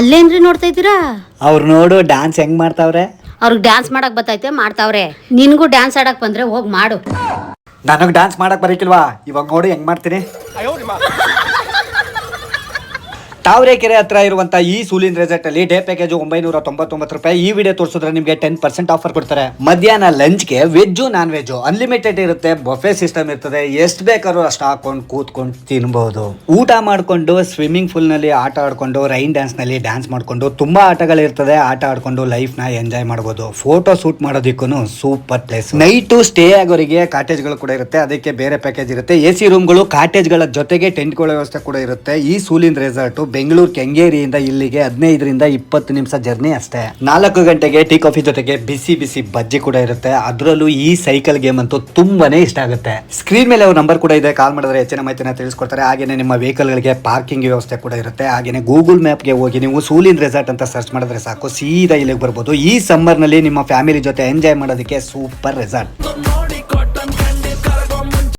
ಅಲ್ಲೇನ್ರಿ ನೋಡ್ತಾ ಇದ್ದೀರಾ? ಅವ್ರು ನೋಡು ಡ್ಯಾನ್ಸ್ ಹೆಂಗ್ ಮಾಡ್ತಾವ್ರೆ. ಅವ್ರಿಗೆ ಡ್ಯಾನ್ಸ್ ಮಾಡಕ್ ಬತ್ತೈತೆ, ಮಾಡ್ತಾವ್ರೆ. ನಿನ್ಗೂ ಡ್ಯಾನ್ಸ್ ಆಡಕ್ ಬಂದ್ರೆ ಹೋಗ್ ಮಾಡು. ನನಗ್ ಡ್ಯಾನ್ಸ್ ಮಾಡಕ್ ಬರಕಿಲ್ವಾ? ಇವಾಗ ನೋಡಿ ಹೆಂಗ್ ಮಾಡ್ತೀನಿ. ತಾವರೆಕೆರೆ ಹತ್ರ ಇರುವಂತ ಈ ಸೂಲಿನ್ ರೆಸಾರ್ಟ್ ಅಲ್ಲಿ ಡೇ ಪ್ಯಾಕೇಜ್ 999 ರೂಪಾಯಿ. ಈ ವಿಡಿಯೋ ತೋರಿಸಿದ್ರೆ ನಿಮಗೆ 10% ಆಫರ್ ಕೊಡ್ತಾರೆ. ಮಧ್ಯಾಹ್ನ ಲಂಚ್ಗೆ ವೆಜ್ ನಾನ್ ವೆಜ್ ಅನ್ಲಿಮಿಟೆಡ್ ಇರುತ್ತೆ. ಬಫೆ ಸಿಸ್ಟಮ್ ಇರ್ತದೆ. ಎಷ್ಟು ಬೇಕಾದ್ರೂ ಅಷ್ಟು ಹಾಕೊಂಡು ಕೂತ್ಕೊಂಡು ತಿನ್ಬಹುದು. ಊಟ ಮಾಡ್ಕೊಂಡು ಸ್ವಿಮ್ಮಿಂಗ್ ಪೂಲ್ ನಲ್ಲಿ ಆಟ ಆಡ್ಕೊಂಡು ರೈನ್ ಡ್ಯಾನ್ಸ್ ನಲ್ಲಿ ಡ್ಯಾನ್ಸ್ ಮಾಡ್ಕೊಂಡು ತುಂಬಾ ಆಟಗಳಿರ್ತದೆ. ಆಟ ಆಡ್ಕೊಂಡು ಲೈಫ್ ನ ಎಂಜಾಯ್ ಮಾಡಬಹುದು. ಫೋಟೋ ಶೂಟ್ ಮಾಡೋದಕ್ಕೂ ಸೂಪರ್ ಪ್ಲೇಸ್. ನೈಟ್ ಸ್ಟೇ ಆಗೋರಿಗೆ ಕಾಟೇಜ್ ಗಳು ಕೂಡ ಇರುತ್ತೆ. ಅದಕ್ಕೆ ಬೇರೆ ಪ್ಯಾಕೇಜ್ ಇರುತ್ತೆ. ಎಸಿ ರೂಮ್ಗಳು ಕಾಟೇಜ್ ಗಳ ಜೊತೆಗೆ ಟೆಂಟ್ ಗಳ ವ್ಯವಸ್ಥೆ ಕೂಡ ಇರುತ್ತೆ. ಈ ಸೂಲಿನ್ ರೆಸಾರ್ಟ್ ಬೆಂಗಳೂರು ಕೆಂಗೇರಿಯಿಂದ ಇಲ್ಲಿಗೆ 15ರಿಂದ 20 ನಿಮಿಷ ಜರ್ನಿ ಅಷ್ಟೇ. 4 ಗಂಟೆಗೆ ಟೀ ಕಾಫಿ ಜೊತೆಗೆ ಬಿಸಿ ಬಿಸಿ ಬಜ್ಜಿ ಕೂಡ ಇರುತ್ತೆ. ಅದರಲ್ಲೂ ಈ ಸೈಕಲ್ ಗೇಮ್ ಅಂತೂ ತುಂಬಾನೇ ಇಷ್ಟ ಆಗುತ್ತೆ. ಸ್ಕ್ರೀನ್ ಮೇಲೆ ಅವ್ರ ನಂಬರ್ ಕೂಡ ಇದೆ. ಕಾಲ್ ಮಾಡಿದ್ರೆ ಹೆಚ್ಚಿನ ಮಾಹಿತಿನ ತಿಳಿಸ್ಕೊಡ್ತಾರೆ. ಹಾಗೇನೆ ನಿಮ್ಮ ವೆಹಿಕಲ್ ಗಳಿಗೆ ಪಾರ್ಕಿಂಗ್ ವ್ಯವಸ್ಥೆ ಕೂಡ ಇರುತ್ತೆ. ಹಾಗೇನೆ ಗೂಗಲ್ ಮ್ಯಾಪ್ ಗೆ ಹೋಗಿ ನೀವು ಸೂಲಿನ್ ರೆಸಾರ್ಟ್ ಅಂತ ಸರ್ಚ್ ಮಾಡಿದ್ರೆ ಸಾಕು, ಸೀದಾ ಇಲ್ಲಿಗೆ ಬರ್ಬೋದು. ಈ ಸಮ್ಮರ್ ನಲ್ಲಿ ನಿಮ್ಮ ಫ್ಯಾಮಿಲಿ ಜೊತೆ ಎಂಜಾಯ್ ಮಾಡೋದಕ್ಕೆ ಸೂಪರ್ ರೆಸಾರ್ಟ್.